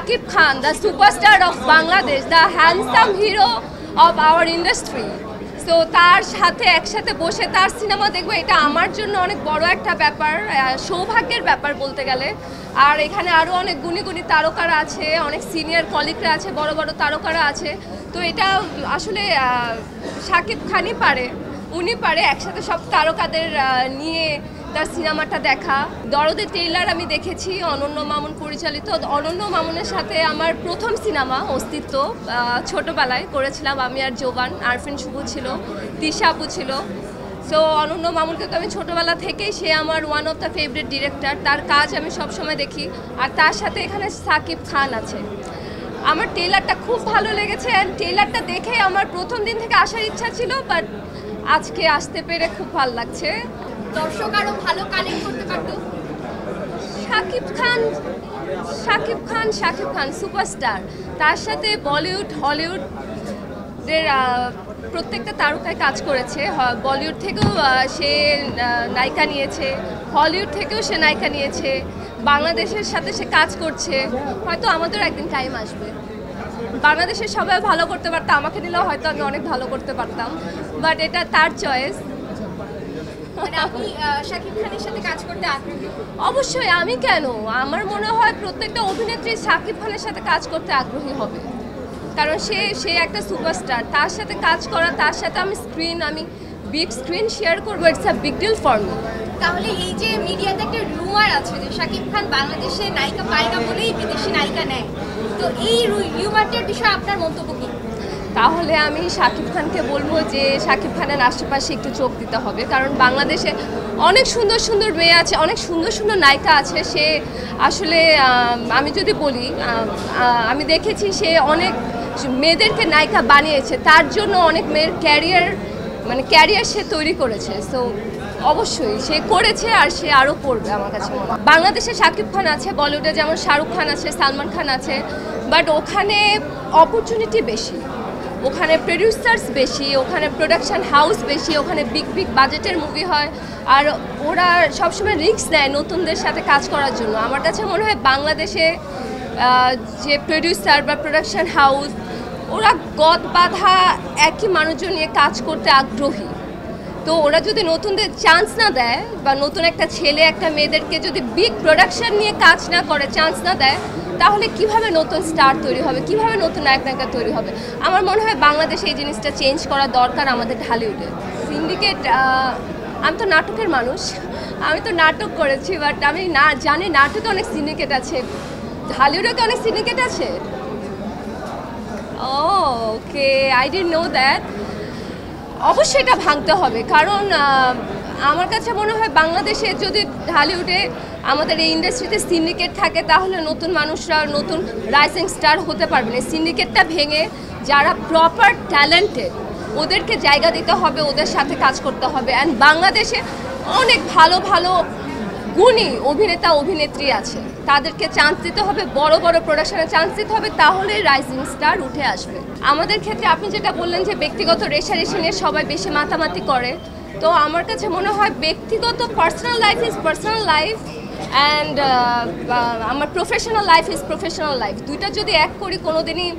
Shakib Khan, the superstar of Bangladesh, the handsome hero of our industry. So তার সাথে একসাথে বসে তার সিনেমা দেখবো, এটা আমার জন্য অনেক বড় একটা ব্যাপার, সৌভাগ্যের ব্যাপার বলতে গেলে। আর এখানে আরও অনেক গুণী গুণী তারকারা আছে, অনেক সিনিয়র কলিগরা আছে, বড় বড় তারকারা আছে। তো এটা আসলে শাকিব খানই পারে, উনি পারে একসাথে সব তারকাদের নিয়ে তার সিনেমাটা দেখা। দরদের ট্রেইলার আমি দেখেছি, অনন্য মামুন পরিচালিত। অনন্য মামুনের সাথে আমার প্রথম সিনেমা অস্তিত্ব, ছোটোবেলায় করেছিলাম আমি আর জোবান, আরফিন শুভ ছিল, তিশা আপু ছিল। সো অনন্য মামুনকে তো আমি ছোটোবেলা থেকেই, সে আমার one of the favourite director, তার কাজ আমি সবসময় দেখি। আর তার সাথে এখানে শাকিব খান আছে। আমার ট্রেলারটা খুব ভালো লেগেছে, অ্যান্ড ট্রেলারটা দেখে আমার প্রথম দিন থেকে আসার ইচ্ছা ছিল, বাট আজকে আসতে পেরে খুব ভালো লাগছে। দর্শক আরো ভালো কানেক্ট করতে পারতো। শাকিব খান সুপারস্টার, তার সাথে বলিউড হলিউডের প্রত্যেকটা তারকায় কাজ করেছে। বলিউড থেকেও সে নায়িকা নিয়েছে, হলিউড থেকেও সে নায়িকা নিয়েছে, বাংলাদেশের সাথে সে কাজ করছে। হয়তো আমাদের একদিন টাইম আসবে, বাংলাদেশের সবাই ভালো করতে পারতো, আমাকে দিলেও হয়তো আমি অনেক ভালো করতে পারতাম, বাট এটা তার চয়েস। মানে আপনি শাকিব খানের সাথে কাজ করতে আগ্রহী? অবশ্যই, আমি কেন, আমার মনে হয় প্রত্যেকটা অভিনেত্রী শাকিব খানের সাথে কাজ করতে আগ্রহী হবে, কারণ সে একটা সুপারস্টার। তার সাথে কাজ করা, তার সাথে আমি বিগ স্ক্রিন শেয়ার করবো, it's a big deal for me. তাহলে এই যে মিডিয়াতে একটা রুমার আছে যে শাকিব খান বাংলাদেশে নায়িকা পায় না বলেই বিদেশি নায়িকা নেয়, তো এই রুমারটার বিষয়ে আপনার মন্তব্য কী? তাহলে আমি শাকিব খানকে বলবো যে শাকিব খানের আশেপাশে একটু চোখ দিতে হবে, কারণ বাংলাদেশে অনেক সুন্দর সুন্দর মেয়ে আছে, অনেক সুন্দর সুন্দর নায়িকা আছে। সে আসলে আমি যদি বলি, আমি দেখেছি সে অনেক মেয়েদেরকে নায়িকা বানিয়েছে, তার জন্য অনেক মেয়ের ক্যারিয়ার সে তৈরি করেছে। সো অবশ্যই সে করেছে, আর সে আরও করবে আমার কাছে মনে হয়। বাংলাদেশে শাকিব খান আছে, বলিউডে যেমন শাহরুখ খান আছে, সালমান খান আছে, বাট ওখানে অপরচুনিটি বেশি, ওখানে প্রডিউসার্স বেশি, ওখানে প্রোডাকশন হাউস বেশি, ওখানে বিগ বাজেটের মুভি হয়, আর ওরা সবসময় রিস্ক নেয় নতুনদের সাথে কাজ করার জন্য। আমার কাছে মনে হয় বাংলাদেশে যে প্রডিউসার বা প্রোডাকশন হাউস, ওরা গদ বাঁধা একই মানুষজন নিয়ে কাজ করতে আগ্রহী। তো ওরা যদি নতুনদের চান্স না দেয়, বা নতুন একটা ছেলে একটা মেয়েদেরকে যদি বিগ প্রোডাকশন নিয়ে কাজ না করে, চান্স না দেয়, তাহলে কিভাবে নতুন স্টার তৈরি হবে, কিভাবে নতুন নায়িকা তৈরি হবে? আমার মনে হয় বাংলাদেশে এই জিনিসটা চেঞ্জ করা দরকার আমাদের ঢালিউডে। সিন্ডিকেট, আমি তো নাটকের মানুষ, আমি তো নাটক করেছি, বাট আমি জানি নাটকে অনেক সিন্ডিকেট আছে, ঢালিউডে কি অনেক সিন্ডিকেট আছে? ওকে, আই ডিডন্ট নো দ্যাট। অবশ্যই এটা ভাঙতে হবে, কারণ আমার কাছে মনে হয় বাংলাদেশে যদি ঢালিউডে আমাদের এই ইন্ডাস্ট্রিতে সিন্ডিকেট থাকে, তাহলে নতুন মানুষরা নতুন রাইজিং স্টার হতে পারবে না। সিন্ডিকেটটা ভেঙে যারা প্রপার ট্যালেন্টেড, ওদেরকে জায়গা দিতে হবে, ওদের সাথে কাজ করতে হবে। অ্যান্ড বাংলাদেশে অনেক ভালো ভালো গুণী অভিনেতা অভিনেত্রী আছে, তাদেরকে চান্স দিতে হবে, বড় বড় প্রোডাকশনে চান্স দিতে হবে, তাহলে রাইজিং স্টার উঠে আসবে। আমাদের ক্ষেত্রে আপনি যেটা বললেন যে ব্যক্তিগত রেশারেশি নিয়ে সবাই বেশি মাতামাতি করে, তো আমার কাছে মনে হয় ব্যক্তিগত personal life is personal life, and আমার professional life is professional life. দুইটা যদি এক করি, কোনো দিনই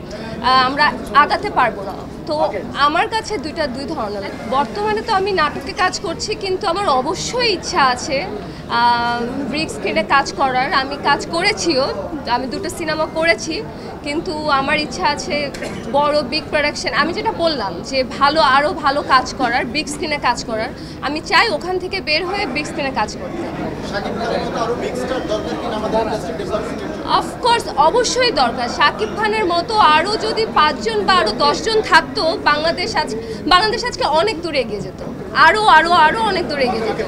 আমরা আগাতে পারবো না। তো আমার কাছে দুই ধরনের। বর্তমানে তো আমি নাটকে কাজ করছি, কিন্তু আমার অবশ্যই ইচ্ছা আছে বিগ স্ক্রিনে কাজ করার। আমি কাজ করেছিও, আমি 2টো সিনেমা করেছি, কিন্তু আমার ইচ্ছা আছে বড় বিগ প্রোডাকশন। আমি যেটা বললাম যে আরও ভালো কাজ করার, বিগ স্ক্রিনে কাজ করার, আমি চাই ওখান থেকে বের হয়ে বিগ স্ক্রিনে কাজ করতে। অফকোর্স, অবশ্যই দরকার। শাকিব খানের মতো আরও যদি 5 জন বা আরও 10 জন থাকতো, বাংলাদেশ আজকে অনেক দূরে এগিয়ে যেত, আরও অনেক দূরে এগিয়ে যেত।